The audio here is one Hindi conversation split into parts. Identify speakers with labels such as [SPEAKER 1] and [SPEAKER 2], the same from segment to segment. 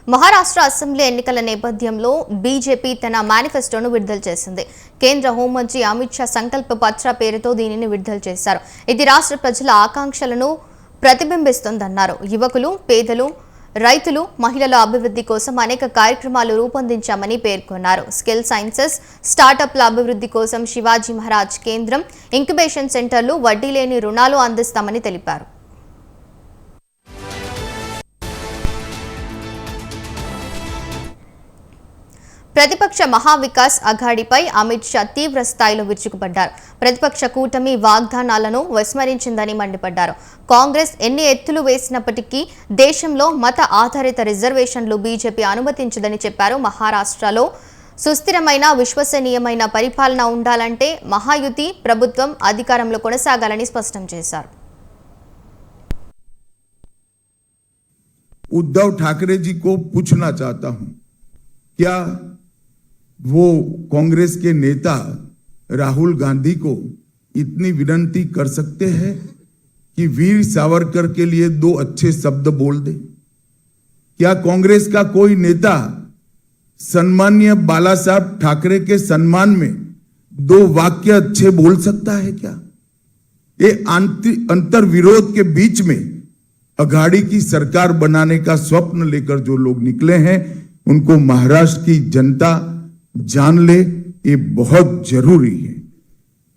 [SPEAKER 1] మహారాష్ట్ర అసెంబ్లీ ఎన్నికల నేపథ్యంలో బీజేపీ తన మేనిఫెస్టోను విడుదల చేసింది. కేంద్ర హోంమంత్రి అమిత్ షా సంకల్ప పత్ర పేరుతో దీనిని విడుదల చేశారు. ఇది రాష్ట్ర ప్రజల ఆకాంక్షలను ప్రతిబింబిస్తుందన్నారు. యువకులు, పేదలు, రైతులు, మహిళల అభివృద్ధి కోసం అనేక కార్యక్రమాలు రూపొందించామని పేర్కొన్నారు. స్కిల్ సైన్సెస్, స్టార్టప్ల అభివృద్ధి కోసం శివాజీ మహారాజ్ కేంద్రం, ఇంక్యుబేషన్ సెంటర్లు, వడ్డీ లేని రుణాలు అందిస్తామని తెలిపారు. ప్రతిపక్ష మహావికాస్ అఘాడీపై అమిత్ షా తీవ్ర స్థాయిలో విరుచుకుపడ్డారు. ప్రతిపక్ష కూటమి వాగ్దానాలను విస్మరించిందని మండిపడ్డారు. కాంగ్రెస్ ఎన్ని ఎత్తులు వేసినప్పటికీ దేశంలో మత ఆధారిత రిజర్వేషన్లు బీజేపీ అనుమతించదని చెప్పారు. మహారాష్ట్రలో సుస్థిరమైన, విశ్వసనీయమైన పరిపాలన ఉండాలంటే మహాయుతి ప్రభుత్వం అధికారంలో కొనసాగాలని స్పష్టం చేశారు.
[SPEAKER 2] उद्धव ठाकरे जी को पूछना चाहता हूं, क्या वो कांग्रेस के नेता राहुल गांधी को इतनी विनती कर सकते हैं कि वीर सावरकर के लिए दो अच्छे शब्द बोल दे? क्या कांग्रेस का कोई नेता सम्माननीय बाला साहब ठाकरे के सम्मान में दो वाक्य अच्छे बोल सकता है क्या? ये अंतर विरोध के बीच में अघाड़ी की सरकार बनाने का स्वप्न लेकर जो लोग निकले हैं, उनको महाराष्ट्र की जनता जान ले, ये बहुत जरूरी है।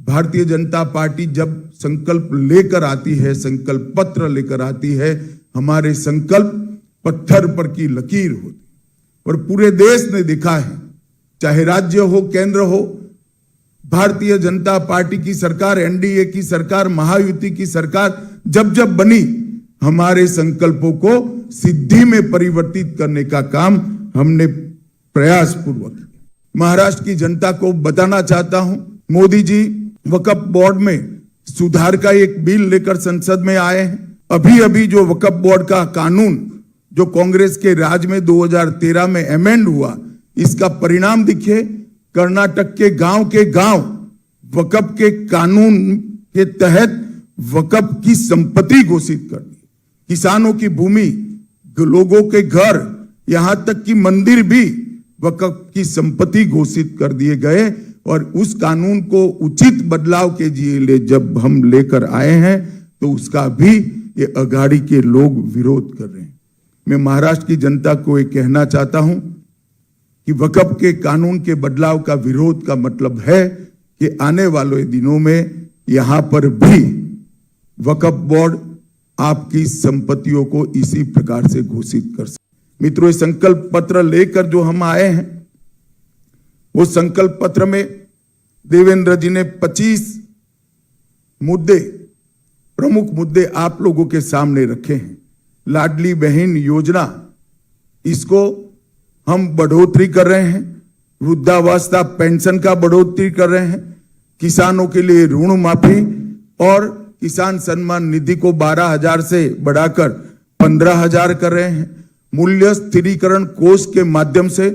[SPEAKER 2] भारतीय जनता पार्टी जब संकल्प लेकर आती है, संकल्प पत्र लेकर आती है, हमारे संकल्प पत्थर पर की लकीर होती और पूरे देश ने देखा है, चाहे राज्य हो, केंद्र हो, भारतीय जनता पार्टी की सरकार, एनडीए की सरकार, महायुति की सरकार जब जब बनी, हमारे संकल्पों को सिद्धि में परिवर्तित करने का काम हमने प्रयास पूर्वक। महाराष्ट्र की जनता को बताना चाहता हूं, मोदी जी वक्फ बोर्ड में सुधार का एक बिल लेकर संसद में आए हैं। अभी अभी जो वक्फ बोर्ड का कानून जो कांग्रेस के राज में 2013 में अमेंड हुआ, इसका परिणाम दिखे। कर्नाटक के गांव वक्फ के कानून के तहत वक्फ की संपत्ति घोषित कर दी। किसानों की भूमि, लोगों के घर, यहां तक कि मंदिर भी वक्फ की संपत्ति घोषित कर दिए गए और उस कानून को उचित बदलाव के लिए जब हम लेकर आए हैं तो उसका भी ये अघाड़ी के लोग विरोध कर रहे हैं। मैं महाराष्ट्र की जनता को ये कहना चाहता हूं कि वक्फ के कानून के बदलाव का विरोध का मतलब है कि आने वाले दिनों में यहां पर भी वक्फ बोर्ड आपकी संपत्तियों को इसी प्रकार से घोषित कर सकते। मित्रों, ये संकल्प पत्र लेकर जो हम आए हैं, वो संकल्प पत्र में देवेंद्र जी ने 25 मुद्दे, प्रमुख मुद्दे आप लोगों के सामने रखे हैं। लाडली बहन योजना, इसको हम बढ़ोतरी कर रहे हैं। वृद्धावस्था पेंशन का बढ़ोतरी कर रहे हैं। किसानों के लिए ऋण माफी और किसान सम्मान निधि को 12,000 से बढ़ाकर 15,000 कर रहे हैं। मूल्य स्थिरीकरण कोष के माध्यम से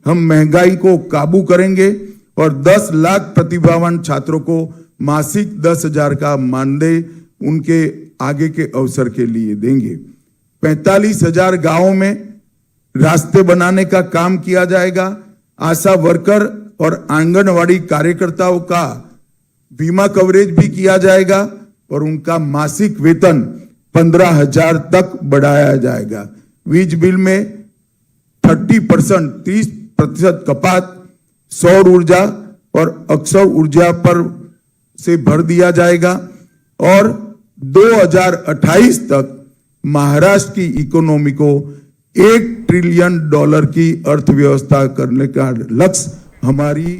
[SPEAKER 2] हम महंगाई को काबू करेंगे और 10 लाख प्रतिभावान छात्रों को मासिक 10,000 का मानदेय उनके आगे के अवसर के लिए देंगे। 45,000 गांवों में रास्ते बनाने का काम किया जाएगा। आशा वर्कर और आंगनवाड़ी कार्यकर्ताओं का बीमा कवरेज भी किया जाएगा और उनका मासिक वेतन 15,000 तक बढ़ाया जाएगा। वीज बिल में 30% कपात सौर ऊर्जा और अक्षय ऊर्जा पर से भर दिया जाएगा और 2028 तक महाराष्ट्र की इकोनॉमी को $1 ट्रिलियन की अर्थव्यवस्था करने का लक्ष्य हमारी